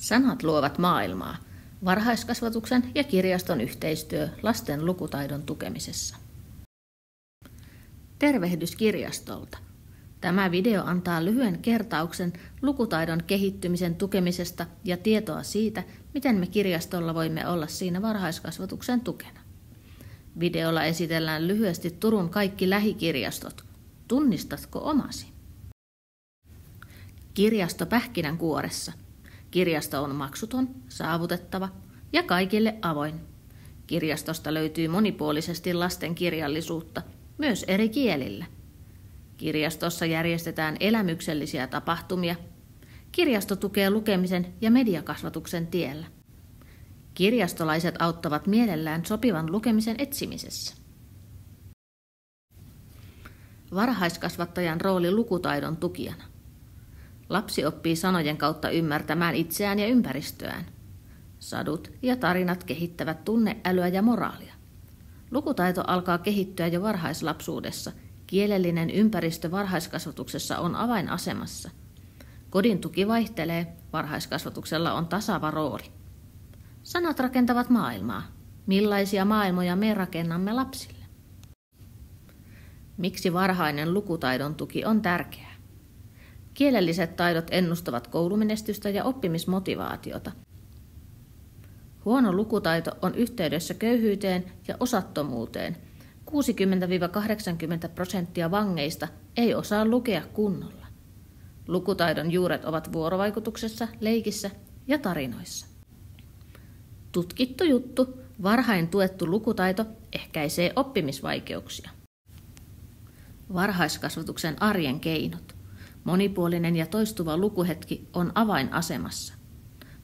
Sanat luovat maailmaa. Varhaiskasvatuksen ja kirjaston yhteistyö lasten lukutaidon tukemisessa. Tervehdys kirjastolta. Tämä video antaa lyhyen kertauksen lukutaidon kehittymisen tukemisesta ja tietoa siitä, miten me kirjastolla voimme olla siinä varhaiskasvatuksen tukena. Videolla esitellään lyhyesti Turun kaikki lähikirjastot. Tunnistatko omasi? Kirjasto Pähkinänkuoressa. Kirjasto on maksuton, saavutettava ja kaikille avoin. Kirjastosta löytyy monipuolisesti lasten kirjallisuutta, myös eri kielillä. Kirjastossa järjestetään elämyksellisiä tapahtumia. Kirjasto tukee lukemisen ja mediakasvatuksen tiellä. Kirjastolaiset auttavat mielellään sopivan lukemisen etsimisessä. Varhaiskasvattajan rooli lukutaidon tukijana. Lapsi oppii sanojen kautta ymmärtämään itseään ja ympäristöään. Sadut ja tarinat kehittävät tunneälyä ja moraalia. Lukutaito alkaa kehittyä jo varhaislapsuudessa. Kielellinen ympäristö varhaiskasvatuksessa on avainasemassa. Kodin tuki vaihtelee, varhaiskasvatuksella on tasaava rooli. Sanat rakentavat maailmaa. Millaisia maailmoja me rakennamme lapsille? Miksi varhainen lukutaidon tuki on tärkeää? Kielelliset taidot ennustavat koulumenestystä ja oppimismotivaatiota. Huono lukutaito on yhteydessä köyhyyteen ja osattomuuteen. 60–80% vangeista ei osaa lukea kunnolla. Lukutaidon juuret ovat vuorovaikutuksessa, leikissä ja tarinoissa. Tutkittu juttu, varhain tuettu lukutaito ehkäisee oppimisvaikeuksia. Varhaiskasvatuksen arjen keinot. Monipuolinen ja toistuva lukuhetki on avainasemassa.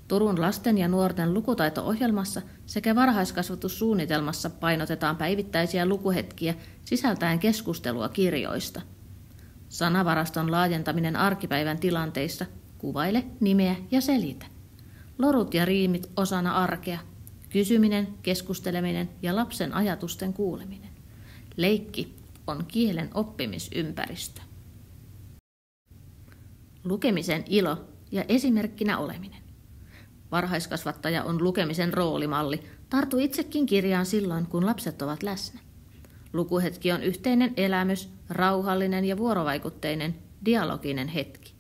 Turun lasten ja nuorten lukutaito-ohjelmassa sekä varhaiskasvatussuunnitelmassa painotetaan päivittäisiä lukuhetkiä sisältäen keskustelua kirjoista. Sanavaraston laajentaminen arkipäivän tilanteissa. Kuvaile, nimeä ja selitä. Lorut ja riimit osana arkea. Kysyminen, keskusteleminen ja lapsen ajatusten kuuleminen. Leikki on kielen oppimisympäristö. Lukemisen ilo ja esimerkkinä oleminen. Varhaiskasvattaja on lukemisen roolimalli. Tartu itsekin kirjaan silloin, kun lapset ovat läsnä. Lukuhetki on yhteinen elämys, rauhallinen ja vuorovaikutteinen, dialoginen hetki.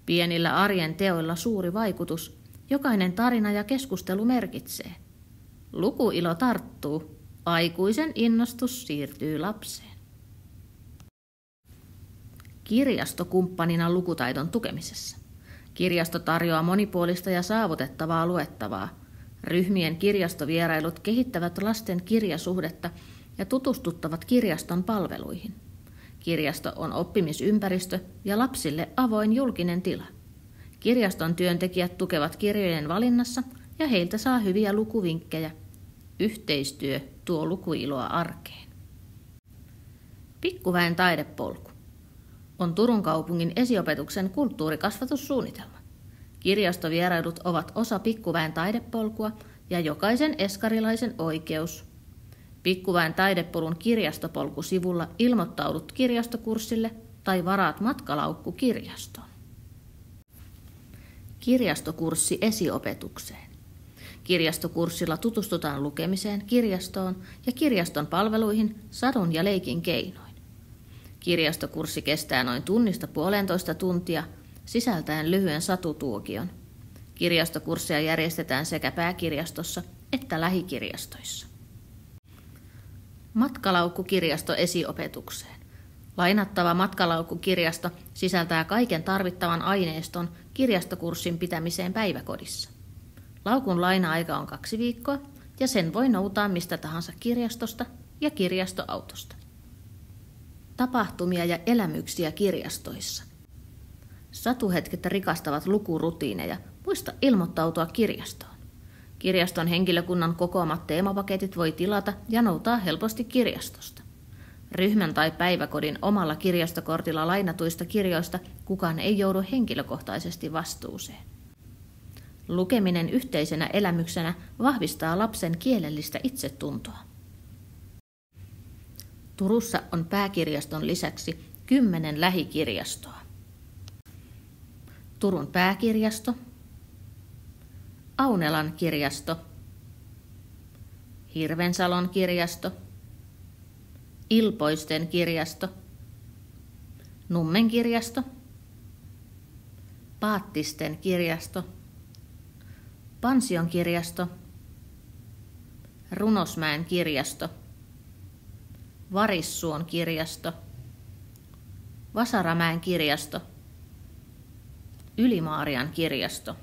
Pienillä arjen teoilla suuri vaikutus. Jokainen tarina ja keskustelu merkitsee. Lukuilo tarttuu. Aikuisen innostus siirtyy lapseen. Kirjasto kumppanina lukutaidon tukemisessa. Kirjasto tarjoaa monipuolista ja saavutettavaa luettavaa. Ryhmien kirjastovierailut kehittävät lasten kirjasuhdetta ja tutustuttavat kirjaston palveluihin. Kirjasto on oppimisympäristö ja lapsille avoin julkinen tila. Kirjaston työntekijät tukevat kirjojen valinnassa ja heiltä saa hyviä lukuvinkkejä. Yhteistyö tuo lukuiloa arkeen. Pikkuväen taidepolku on Turun kaupungin esiopetuksen kulttuurikasvatussuunnitelma. Kirjastovierailut ovat osa Pikkuväen taidepolkua ja jokaisen eskarilaisen oikeus. Pikkuväen taidepolun kirjastopolkusivulla ilmoittaudut kirjastokurssille tai varaat matkalaukku kirjastoon. Kirjastokurssi esiopetukseen. Kirjastokurssilla tutustutaan lukemiseen, kirjastoon ja kirjaston palveluihin sadun ja leikin keinoin. Kirjastokurssi kestää noin 1–1,5 tuntia, sisältäen lyhyen satutuokion. Kirjastokursseja järjestetään sekä pääkirjastossa että lähikirjastoissa. Matkalaukkukirjasto esiopetukseen. Lainattava matkalaukkukirjasto sisältää kaiken tarvittavan aineiston kirjastokurssin pitämiseen päiväkodissa. Laukun laina-aika on 2 viikkoa ja sen voi noutaa mistä tahansa kirjastosta ja kirjastoautosta. Tapahtumia ja elämyksiä kirjastoissa. Satuhetket rikastavat lukurutiineja. Muista ilmoittautua kirjastoon. Kirjaston henkilökunnan kokoamat teemapaketit voi tilata ja noutaa helposti kirjastosta. Ryhmän tai päiväkodin omalla kirjastokortilla lainatuista kirjoista kukaan ei joudu henkilökohtaisesti vastuuseen. Lukeminen yhteisenä elämyksenä vahvistaa lapsen kielellistä itsetuntoa. Turussa on pääkirjaston lisäksi 10 lähikirjastoa. Turun pääkirjasto, Aunelan kirjasto, Hirvensalon kirjasto, Ilpoisten kirjasto, Nummen kirjasto, Paattisten kirjasto, Pansion kirjasto, Runosmäen kirjasto, Varissuon kirjasto, Vasaramäen kirjasto, Ylimaarian kirjasto.